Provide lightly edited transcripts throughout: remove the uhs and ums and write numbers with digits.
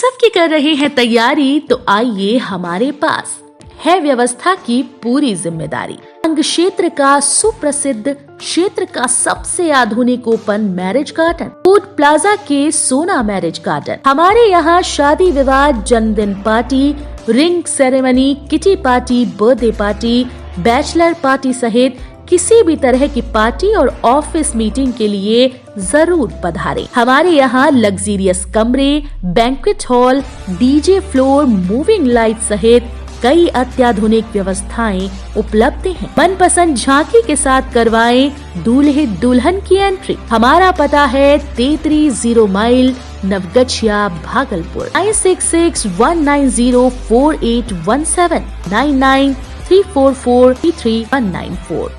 महोत्सव की कर रहे हैं तैयारी, तो आइए हमारे पास है व्यवस्था की पूरी जिम्मेदारी। अंग क्षेत्र का सुप्रसिद्ध क्षेत्र का सबसे आधुनिक open marriage garden, food plaza के सोना मैरिज गार्डन। हमारे यहाँ शादी विवाह, जन्मदिन party, ring ceremony, kitty party, birthday party, bachelor party सहित किसी भी तरह की पार्टी और ऑफिस मीटिंग के लिए जरूर पधारें। हमारे यहाँ लग्जीरियस कमरे, banquet hall, DJ floor, moving light सहित कई अत्याधुनिक व्यवस्थाएं उपलब्ध हैं। मनपसंद झांकी के साथ करवाएं दूल्हे दुल्हन की एंट्री। हमारा पता है 33 माइल, नवगछिया, भागलपुर। 9661904817 9934433194।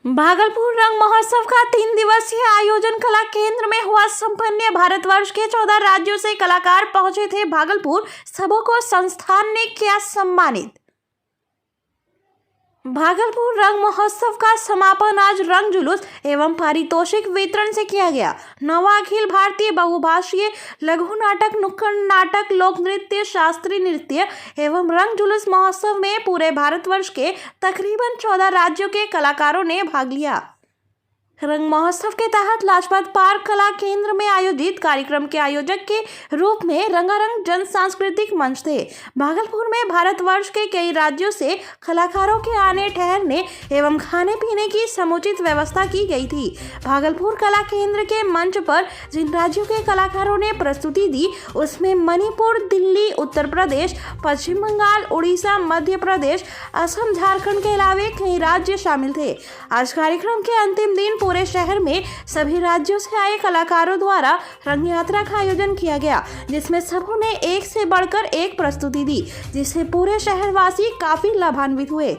भागलपुर रंग महोत्सव का 3 दिवसीय आयोजन कला केंद्र में हुआ संपन्न। भारतवर्ष के 14 राज्यों से कलाकार पहुंचे थे भागलपुर। सबों को संस्थान ने किया सम्मानित। भागलपुर रंग महोत्सव का समापन आज रंग जुलूस एवं पारितोषिक वितरण से किया गया। 9वां अखिल भारतीय बहुभाषीय लघु नाटक, नुक्कड़ नाटक, लोक नृत्य, शास्त्रीय नृत्य एवं रंग जुलूस महोत्सव में पूरे भारतवर्ष के तकरीबन 14 राज्यों के कलाकारों ने भाग लिया। रंग महोत्सव के तहत लाजपत पार्क कला केंद्र में आयोजित कार्यक्रम के आयोजक के रूप में रंगारंग जन सांस्कृतिक मंच थे। भागलपुर में भारतवर्ष के कई राज्यों से कलाकारों के आने, ठहरने एवं खाने पीने की समुचित व्यवस्था की गई थी। भागलपुर कला केंद्र के मंच पर जिन राज्यों के कलाकारों ने प्रस्तुति दी, उसमें मणिपुर, दिल्ली, उत्तर प्रदेश, पश्चिम बंगाल, उड़ीसा, मध्य प्रदेश, असम, झारखंड के अलावा कई राज्य शामिल थे। आज कार्यक्रम के अंतिम दिन पूरे शहर में सभी राज्यों से आए कलाकारों द्वारा रंग यात्रा का आयोजन किया गया, जिसमें सबों ने एक से बढ़कर एक प्रस्तुति दी, जिससे पूरे शहरवासी काफी लाभान्वित हुए।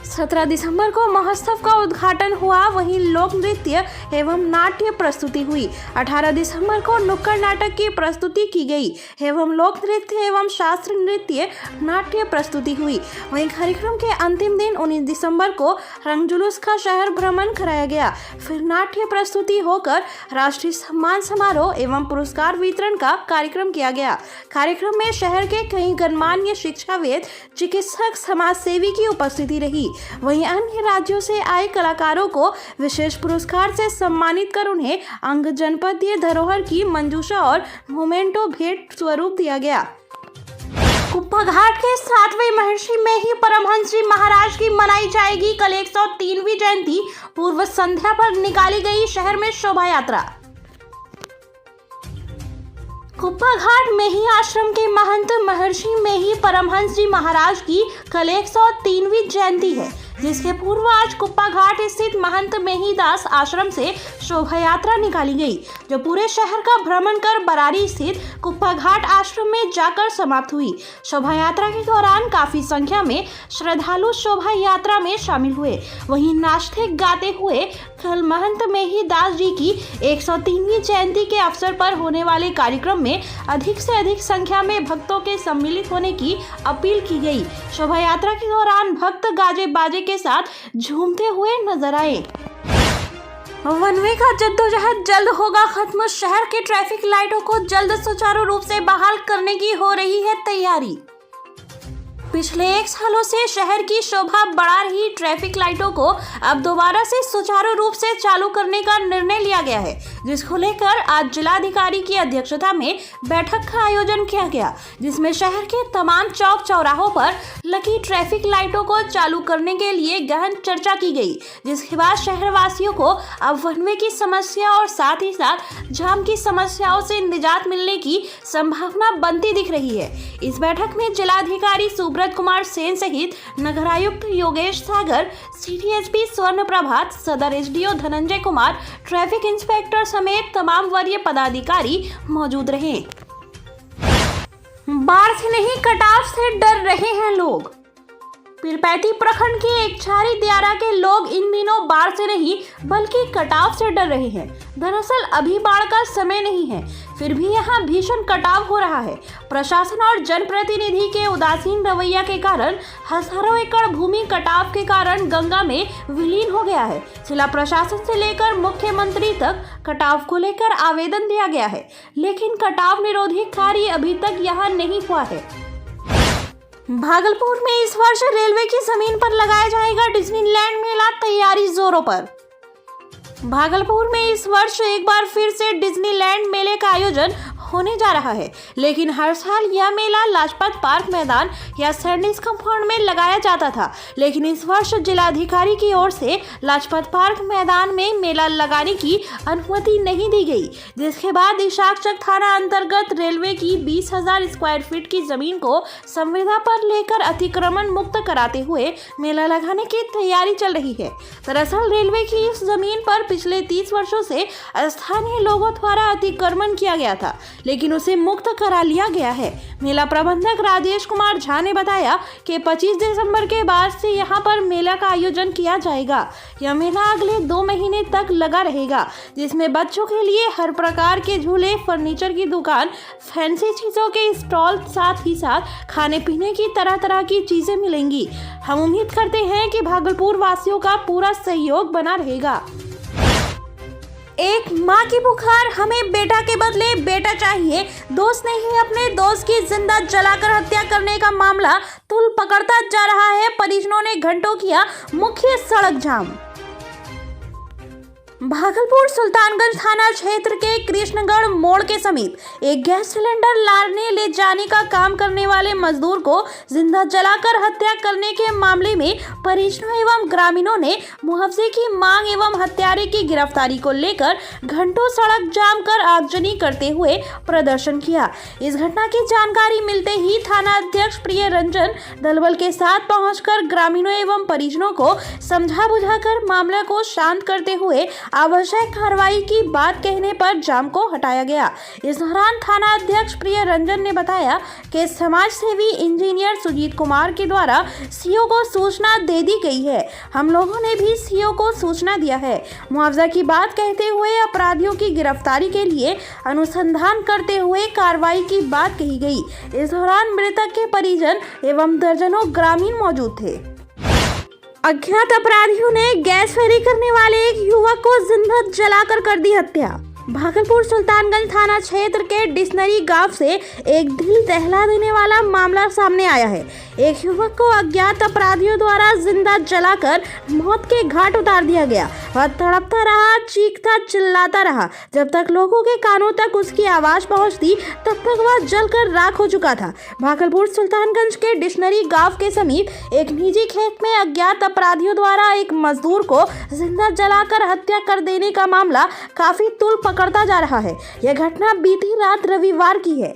17 दिसंबर को महोत्सव का उद्घाटन हुआ, वहीं लोक नृत्य एवं नाट्य प्रस्तुति हुई। 18 दिसंबर को नुक्कड़ नाटक की प्रस्तुति की गई एवं लोक नृत्य एवं शास्त्रीय नृत्य नाट्य प्रस्तुति हुई। वहीं कार्यक्रम के अंतिम दिन 19 दिसंबर को रंग जुलूस का शहर भ्रमण कराया गया। फिर नाट्य प्रस्तुति होकर राष्ट्रीय सम्मान समारोह एवं पुरस्कार वितरण का कार्यक्रम किया गया। कार्यक्रम में शहर के कई गणमान्य शिक्षाविद, चिकित्सक, समाज सेवी की उपस्थिति रही। वहीं अन्य राज्यों से आए कलाकारों को विशेष पुरस्कार से सम्मानित कर उन्हें अंग जनपदीय धरोहर की मंजूषा और मोमेंटो भेंट स्वरूप दिया गया। कुप्पा घाट के 7वें महर्षि में ही परमहंस जी महाराज की मनाई जाएगी कल 103वीं जयंती। पूर्व संध्या पर निकाली गई शहर में शोभा यात्रा। कुप्पा घाट में ही आश्रम के महंत महर्षि में ही परमहंस जी महाराज की कल 103वीं जयंती है, जिसके पूर्व आज कुप्पा घाट स्थित महंत मेहीदास आश्रम से शोभा यात्रा निकाली गई, जो पूरे शहर का भ्रमण कर बरारी स्थित कुप्पा घाट आश्रम में जाकर समाप्त हुई। शोभा यात्रा के दौरान काफी संख्या में श्रद्धालु शोभा यात्रा में शामिल हुए। वहीं नाचते गाते हुए कल महंत मेहीदास जी की 103वीं जयंती के अवसर पर होने वाले कार्यक्रम में अधिक से अधिक संख्या में भक्तों के सम्मिलित होने की अपील की गई। शोभा यात्रा के दौरान भक्त गाजे बाजे के साथ झूमते हुए नजर आए। वन वे का जद्दोजहद जल्द होगा खत्म। शहर के ट्रैफिक लाइटों को जल्द सुचारू रूप से बहाल करने की हो रही है तैयारी। पिछले 1 सालों से शहर की शोभा बढ़ा रही ट्रैफिक लाइटों को अब दोबारा से सुचारू रूप से चालू करने का निर्णय लिया गया है, जिसको लेकर आज जिलाधिकारी की अध्यक्षता में बैठक का आयोजन किया गया, जिसमें शहर के तमाम चौक चौराहों पर लगी ट्रैफिक लाइटों को चालू करने के लिए गहन चर्चा की गई, जिसके बाद शहरवासियों को अब वन वे की समस्या और साथ ही साथ जाम की समस्याओं से निजात मिलने की संभावना बनती दिख रही है। इस बैठक में जिलाधिकारी सुब्रत कुमार सेन सहित नगर आयुक्त योगेश सागर, सिटी एसपी स्वर्ण प्रभात, सदर SDO Dhananjay Kumar, traffic inspector समेत तमाम वरीय पदाधिकारी मौजूद रहे। बाढ़ से नहीं, कटाव से डर रहे हैं लोग। पीरपैंती प्रखंड के एकछारी दियारा के लोग इन दिनों बाढ़ से नहीं बल्कि कटाव से डर रहे हैं। दरअसल अभी बाढ़ का समय नहीं है, फिर भी यहाँ भीषण कटाव हो रहा है। प्रशासन और जनप्रतिनिधि के उदासीन रवैया के कारण हजारों एकड़ भूमि कटाव के कारण गंगा में विलीन हो गया है। जिला प्रशासन से लेकर मुख्यमंत्री तक कटाव को लेकर आवेदन दिया गया है, लेकिन कटाव निरोधी कार्य अभी तक यहाँ नहीं हुआ है। भागलपुर में इस वर्ष रेलवे की जमीन पर लगाया जाएगा डिज्नीलैंड मेला, तैयारी जोरों पर। भागलपुर में इस वर्ष एक बार फिर से डिज्नीलैंड मेले का आयोजन होने जा रहा है, लेकिन हर साल यह मेला लाजपत पार्क मैदान या सैंडीज कंपाउंड में लगाया जाता था, लेकिन इस वर्ष जिलाधिकारी की ओर से लाजपत पार्क मैदान में मेला लगाने की अनुमति नहीं दी गई, जिसके बाद इशाकचक थाना अंतर्गत रेलवे की 20,000 स्क्वायर फीट की जमीन को संविदा पर लेकर अतिक्रमण मुक्त कराते हुए मेला लगाने की तैयारी चल रही है। दरअसल रेलवे की इस जमीन पर पिछले 30 वर्षों से स्थानीय लोगों द्वारा अतिक्रमण किया गया था, लेकिन उसे मुक्त करा लिया गया है। मेला प्रबंधक राजेश कुमार झा ने बताया कि 25 दिसंबर के बाद से यहां पर मेला का आयोजन किया जाएगा। यह मेला अगले 2 महीने तक लगा रहेगा, जिसमें बच्चों के लिए हर प्रकार के झूले, फर्नीचर की दुकान, फैंसी चीजों के स्टॉल, साथ ही साथ खाने पीने की तरह तरह की चीजें मिलेंगी। हम उम्मीद करते हैं कि भागलपुर वासियों का पूरा सहयोग बना रहेगा। एक माँ की पुकार, हमें बेटा के बदले बेटा चाहिए। दोस्त ने ही अपने दोस्त की जिंदा जलाकर हत्या करने का मामला तूल पकड़ता जा रहा है। परिजनों ने घंटों किया मुख्य सड़क जाम। भागलपुर सुल्तानगंज थाना क्षेत्र के कृष्णगढ़ मोड़ के समीप एक गैस सिलेंडर लाने ले जाने का काम करने वाले मजदूर को जिंदा जलाकर हत्या करने के मामले में परिजनों एवं ग्रामीणों ने मुआवजे की मांग एवं हत्यारे की गिरफ्तारी को लेकर घंटों सड़क जाम कर आगजनी करते हुए प्रदर्शन किया। इस घटना की जानकारी मिलते ही थाना अध्यक्ष प्रिय रंजन दलबल के साथ पहुंचकर ग्रामीणों एवं परिजनों को समझा बुझाकर मामला को शांत करते हुए आवश्यक कार्रवाई की बात कहने पर जाम को हटाया गया। इस दौरान थाना अध्यक्ष प्रिय रंजन ने बताया कि समाज सेवी इंजीनियर सुजीत कुमार के द्वारा सीओ को सूचना दे दी गई है। हम लोगों ने भी सीओ को सूचना दिया है। मुआवजा की बात कहते हुए अपराधियों की गिरफ्तारी के लिए अनुसंधान करते हुए कार्रवाई की बात कही गई। इस दौरान मृतक के परिजन एवं दर्जनों ग्रामीण मौजूद थे। अज्ञात अपराधियों ने गैस फेरी करने वाले एक युवक को जिंदा जलाकर कर दी हत्या। भागलपुर सुल्तानगंज थाना क्षेत्र के डिक्शनरी गांव से एक दिल दहला देने वाला मामला सामने आया है। एक युवक को अज्ञात अपराधियों द्वारा जिंदा जलाकर मौत के घाट उतार दिया गया। वह तड़पता रहा, चीखता चिल्लाता रहा। जब तक लोगों के कानों तक उसकी आवाज पहुंचती, तब तक वह जलकर राख हो चुका था। भागलपुर सुल्तानगंज के डिक्शनरी गांव के समीप एक निजी खेत में अज्ञात अपराधियों द्वारा एक मजदूर को जिंदा जलाकर हत्या कर देने का मामला काफी तूल पकड़ता जा रहा है। यह घटना बीती रात रविवार की है।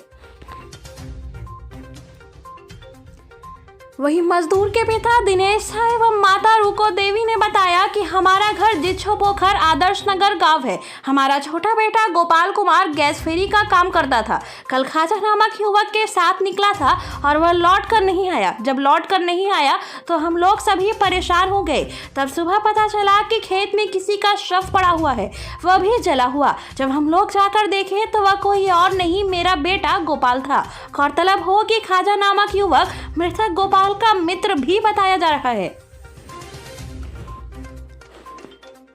वही मजदूर के पिता दिनेश शाह एवं माता रुको देवी ने बताया कि हमारा घर जिच्छो पोखर आदर्श नगर गांव है। हमारा छोटा बेटा गोपाल कुमार गैस फेरी का काम करता था। कल खाजा नामक युवक के साथ निकला था और वह लौट कर नहीं आया। जब लौट कर नहीं आया तो हम लोग सभी परेशान हो गए। तब सुबह पता चला कि खेत में किसी का शव पड़ा हुआ है, वह भी जला हुआ। जब हम लोग जाकर देखे तो वह कोई और नहीं, मेरा बेटा गोपाल था। गौरतलब हो कि खाजा नामक युवक मृतक गोपाल का मित्र भी बताया जा रहा है।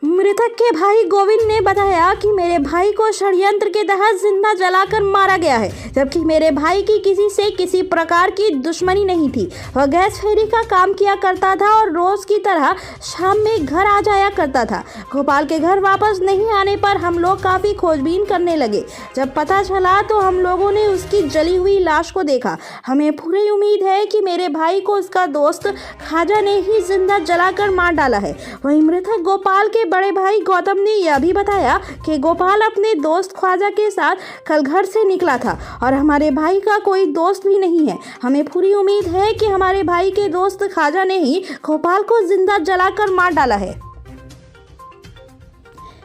मृतक के भाई गोविंद ने बताया कि मेरे भाई को षड्यंत्र के तहत जिंदा जलाकर मारा गया है, जबकि मेरे भाई की किसी से किसी प्रकार की दुश्मनी नहीं थी। वह गैस फेरी का काम किया करता था और रोज की तरह शाम में घर आ जाया करता था। गोपाल के घर वापस नहीं आने पर हम लोग काफी खोजबीन करने लगे। जब पता चला तो हम लोगों ने उसकी जली हुई लाश को देखा। हमें पूरी उम्मीद है कि मेरे भाई को उसका दोस्त खाजा ने ही जिंदा जलाकर मार डाला है। वहीं मृतक गोपाल के बड़े भाई गौतम ने यह भी बताया कि गोपाल अपने दोस्त ख्वाजा के साथ कल घर से निकला था और हमारे भाई का कोई दोस्त भी नहीं है। हमें पूरी उम्मीद है कि हमारे भाई के दोस्त खाजा ने ही गोपाल को जिंदा जलाकर मार डाला है।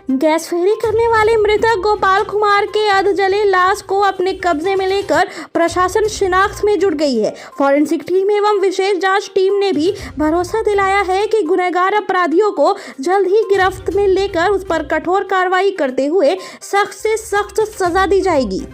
गैस फेरी करने वाले मृतक गोपाल कुमार के अर्धजले लाश को अपने कब्जे में लेकर प्रशासन शिनाख्त में जुट गई है। फॉरेंसिक टीम एवं विशेष जांच टीम ने भी भरोसा दिलाया है कि गुनहगार अपराधियों को जल्द ही गिरफ्त में लेकर उस पर कठोर कार्रवाई करते हुए सख्त से सख्त सजा दी जाएगी।